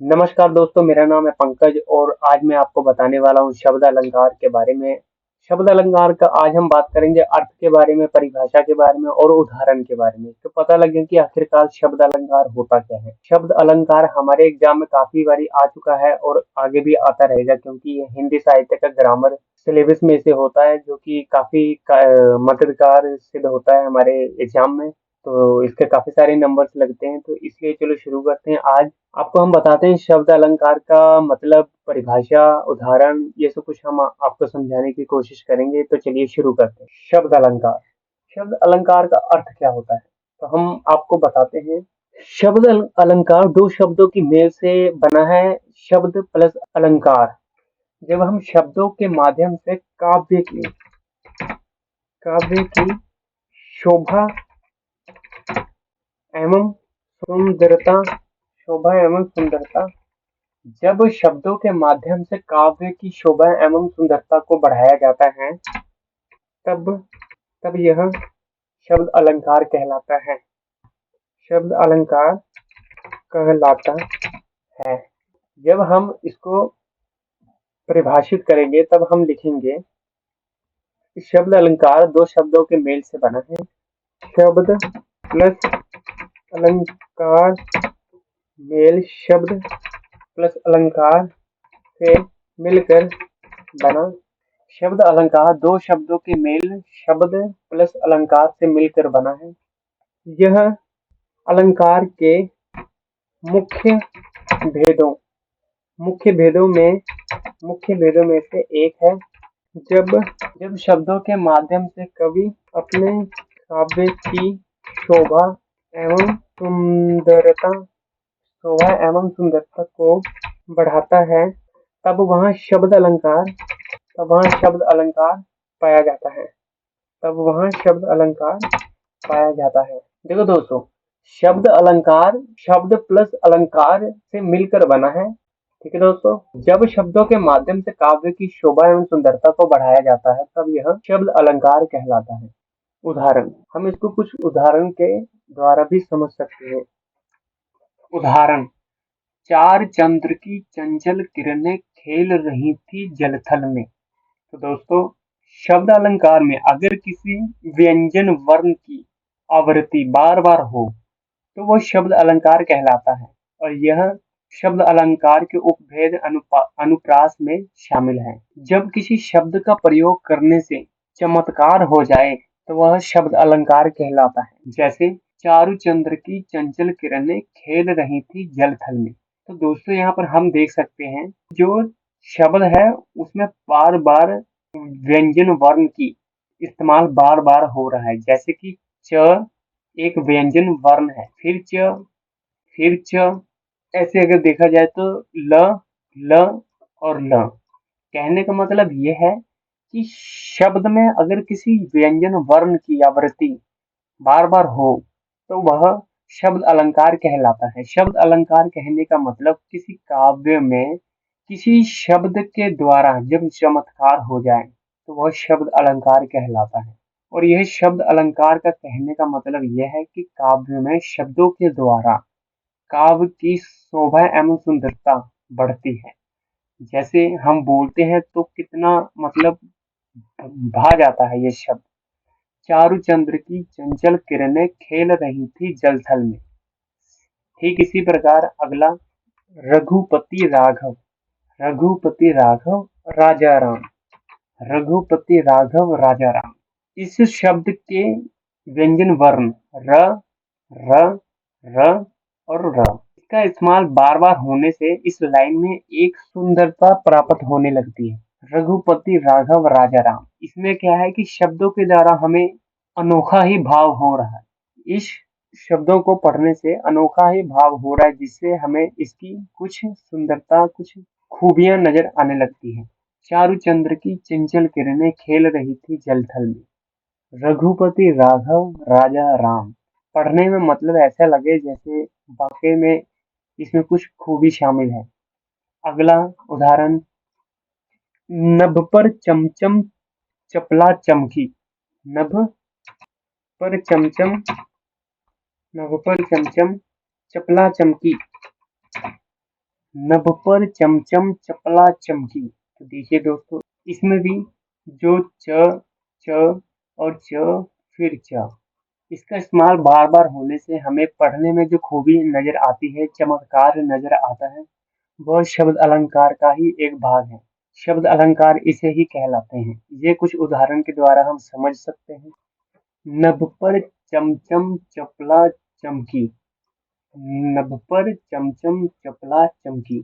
नमस्कार दोस्तों, मेरा नाम है पंकज और आज मैं आपको बताने वाला हूँ शब्द अलंकार के बारे में। शब्द अलंकार का आज हम बात करेंगे अर्थ के बारे में, परिभाषा के बारे में और उदाहरण के बारे में। तो पता लगे कि आखिरकार शब्द अलंकार होता क्या है। शब्द अलंकार हमारे एग्जाम में काफी बारी आ चुका है और आगे भी आता रहेगा, क्योंकि ये हिंदी साहित्य का ग्रामर सिलेबस में से होता है, जो कि काफी मददगार सिद्ध होता है हमारे एग्जाम में। तो इसके काफी सारे नंबर्स लगते हैं, तो इसलिए चलो शुरू करते हैं। आज आपको हम बताते हैं शब्द अलंकार का मतलब, परिभाषा, उदाहरण, ये सब कुछ हम आपको समझाने की कोशिश करेंगे। तो चलिए शुरू करते हैं। शब्द अलंकार। शब्द अलंकार का अर्थ क्या होता है, तो हम आपको बताते हैं। शब्द अलंकार दो शब्दों की मेल से बना है। शब्द प्लस अलंकार। जब हम शब्दों के माध्यम से काव्य की शोभा एवं सुंदरता शोभा एवं सुंदरता जब शब्दों के माध्यम से काव्य की शोभा एवं सुंदरता को बढ़ाया जाता है, तब तब यह शब्द अलंकार कहलाता है। शब्द अलंकार कहलाता है। जब हम इसको परिभाषित करेंगे तब हम लिखेंगे कि शब्द अलंकार दो शब्दों के मेल से बना है। शब्द प्लस अलंकार मेल। शब्द प्लस अलंकार से मिलकर बना। शब्द अलंकार दो शब्दों के मेल, शब्द प्लस अलंकार से मिलकर बना है। यह अलंकार के मुख्य भेदों मुख्य भेदों में से एक है। जब जब शब्दों के माध्यम से कवि अपने काव्य की शोभा एवं सुंदरता को बढ़ाता है, तब वहाँ शब्द अलंकार पाया जाता है। देखो दोस्तों, शब्द अलंकार शब्द प्लस अलंकार से मिलकर बना है। ठीक है दोस्तों, जब शब्दों के माध्यम से काव्य की शोभा एवं सुंदरता को बढ़ाया जाता है, तब यह शब्द अलंकार कहलाता है। उदाहरण, हम इसको कुछ उदाहरण के द्वारा भी समझ सकते हैं। उदाहरण, चार चंद्र की चंचल किरणें खेल रही थी जलथल में। तो दोस्तों, शब्द अलंकार में अगर किसी व्यंजन वर्ण की आवृत्ति बार बार हो, तो वो शब्द अलंकार कहलाता है। और यह शब्द अलंकार के उपभेद अनुप्रास में शामिल है। जब किसी शब्द का प्रयोग करने से चमत्कार हो जाए, तो वह शब्द अलंकार कहलाता है। जैसे चारू चंद्र की चंचल किरणें खेल रही थी जलथल में। तो दोस्तों, यहाँ पर हम देख सकते हैं, जो शब्द है उसमें बार बार व्यंजन वर्ण की इस्तेमाल बार बार हो रहा है। जैसे कि च एक व्यंजन वर्ण है, फिर च। ऐसे अगर देखा जाए तो ल, ल और ल। कहने का मतलब यह है कि शब्द में अगर किसी व्यंजन वर्ण की आवृत्ति बार बार हो, तो वह शब्द अलंकार कहलाता है। शब्द अलंकार कहने का मतलब किसी काव्य में किसी शब्द के द्वारा जब चमत्कार हो जाए, तो वह शब्द अलंकार कहलाता है। और यह शब्द अलंकार का कहने का मतलब यह है कि काव्य में शब्दों के द्वारा काव्य की शोभा एवं सुंदरता बढ़ती है। जैसे हम बोलते हैं तो कितना मतलब भा जाता है ये शब्द। चारु चंद्र की चंचल किरणें खेल रही थी जलथल में। ठीक इसी प्रकार अगला, रघुपति राघव। रघुपति राघव राजा राम। रघुपति राघव राजा राम। इस शब्द के व्यंजन वर्ण र, र, र और र। इसका इस्तेमाल बार बार होने से इस लाइन में एक सुंदरता प्राप्त होने लगती है। रघुपति राघव राजा राम, इसमें क्या है कि शब्दों के द्वारा हमें अनोखा ही भाव हो रहा है। इस शब्दों को पढ़ने से अनोखा ही भाव हो रहा है, जिससे हमें इसकी कुछ सुंदरता, कुछ खूबियां नजर आने लगती है। चारु चंद्र की चंचल किरणें खेल रही थी जलथल में। रघुपति राघव राजा राम। पढ़ने में मतलब ऐसा लगे जैसे वाकई में इसमें कुछ खूबी शामिल है। अगला उदाहरण, नभ पर चमचम चपला चमकी। नभ पर चमचम नभ पर चमचम चपला चमकी। नभ पर चमचम चपला चमकी। तो देखिए दोस्तों, इसमें भी जो च और च फिर च, इसका इस्तेमाल बार बार होने से हमें पढ़ने में जो खूबी नजर आती है, चमत्कार नजर आता है, वह शब्द अलंकार का ही एक भाग है। शब्द अलंकार इसे ही कहलाते हैं। ये कुछ उदाहरण के द्वारा हम समझ सकते हैं। नभ पर चमचम चपला चमकी। नभ पर चमचम चपला चमकी,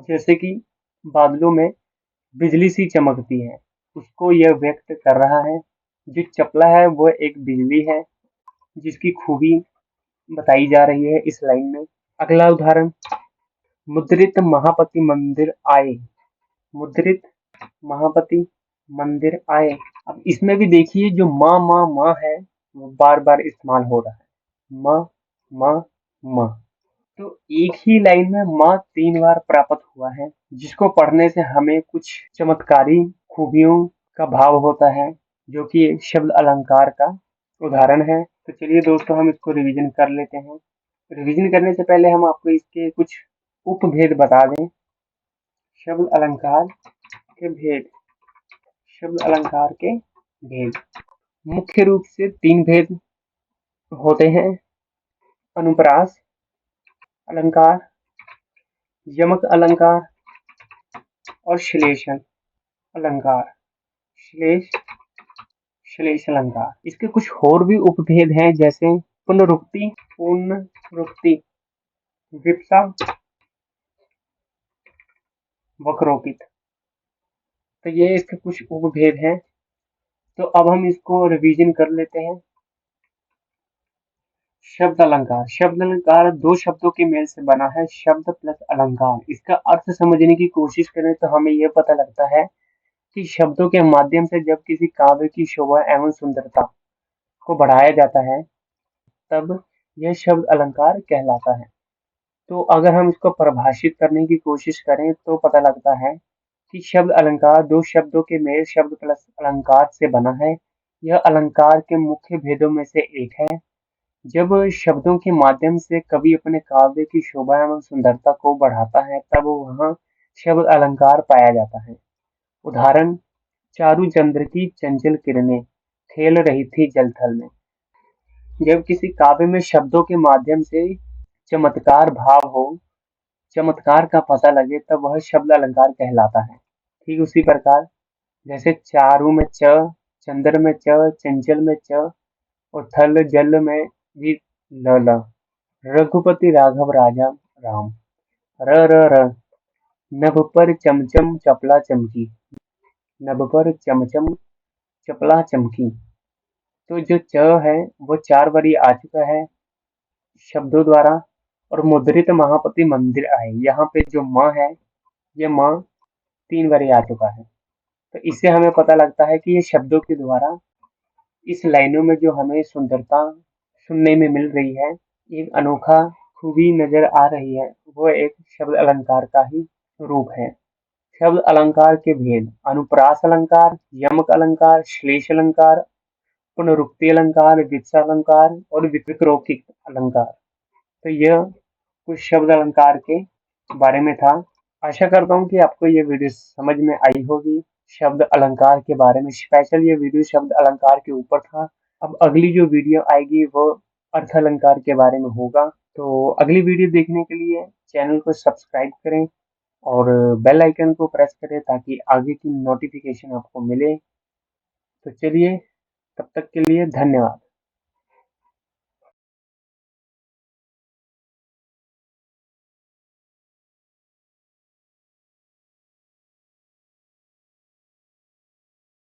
जैसे कि बादलों में बिजली सी चमकती है, उसको यह व्यक्त कर रहा है। जो चपला है वो एक बिजली है, जिसकी खूबी बताई जा रही है इस लाइन में। अगला उदाहरण, मुद्रित महापति मंदिर आए। मुद्रित महापति मंदिर आए। अब इसमें भी देखिए, जो माँ है वो बार बार इस्तेमाल हो रहा है। माँ माँ माँ। तो एक ही लाइन में माँ 3 बार प्राप्त हुआ है, जिसको पढ़ने से हमें कुछ चमत्कारी खूबियों का भाव होता है, जो कि एक शब्द अलंकार का उदाहरण है। तो चलिए दोस्तों, हम इसको रिवीजन कर लेते हैं। रिवीजन करने से पहले हम आपको इसके कुछ उपभेद बता दें। शब्द अलंकार के भेद। शब्द अलंकार के भेद मुख्य रूप से 3 भेद होते हैं। अनुप्रास अलंकार, यमक अलंकार और श्लेषण अलंकार। श्लेष श्लेष अलंकार। इसके कुछ और भी उपभेद हैं, जैसे पुनरुक्ति, पुनरुक्ति, विप्सा, वक्रोकित। तो ये इसके कुछ उपभेद हैं। तो अब हम इसको रिवीजन कर लेते हैं। शब्द अलंकार। शब्द अलंकार 2 शब्दों के मेल से बना है, शब्द प्लस अलंकार। इसका अर्थ समझने की कोशिश करें तो हमें यह पता लगता है कि शब्दों के माध्यम से जब किसी काव्य की शोभा एवं सुंदरता को बढ़ाया जाता है, तब यह शब्द अलंकार कहलाता है। तो अगर हम इसको परिभाषित करने की कोशिश करें तो पता लगता है कि शब्द अलंकार 2 शब्दों के मेल, शब्द प्लस अलंकार से बना है। यह अलंकार के मुख्य भेदों में से एक है। जब शब्दों के माध्यम से कवि अपने काव्य की शोभा एवं सुंदरता को बढ़ाता है, तब वहाँ शब्द अलंकार पाया जाता है। उदाहरण, चारु चंद्र की चंचल किरणें खेल रही थी जल थल में। जब किसी काव्य में शब्दों के माध्यम से चमत्कार भाव हो, चमत्कार का पता लगे, तब वह शब्द अलंकार कहलाता है। ठीक उसी प्रकार, जैसे चारु में च, चंद्र में च, चंचल में च और थल जल में भी ल ल। रघुपति राघव राजा राम। र र र। नभ पर चमचम चपला चमकी। नभ पर चमचम चपला चमकी। तो जो च है वो 4 बारी आ चुका है शब्दों द्वारा। और मुद्रित महापति मंदिर आए, यहाँ पे जो माँ है, ये माँ 3 बारी आ चुका है। तो इससे हमें पता लगता है कि ये शब्दों के द्वारा इस लाइनों में जो हमें सुंदरता सुनने में मिल रही है, एक अनोखा खूबी नजर आ रही है, वो एक शब्द अलंकार का ही रूप है। शब्द अलंकार के भेद। अनुप्रास अलंकार, यमक अलंकार, श्लेष अलंकार, पुनरुक्ति अलंकार, वित्सा अलंकार और विक्रोकित अलंकार। तो यह कुछ शब्द अलंकार के बारे में था। आशा करता हूँ कि आपको ये वीडियो समझ में आई होगी। शब्द अलंकार के बारे में स्पेशल ये वीडियो शब्द अलंकार के ऊपर था। अब अगली जो वीडियो आएगी वो अर्थ अलंकार के बारे में होगा। तो अगली वीडियो देखने के लिए चैनल को सब्सक्राइब करें और बेल आइकन को प्रेस करें, ताकि आगे की नोटिफिकेशन आपको मिले। तो चलिए, तब तक के लिए धन्यवाद।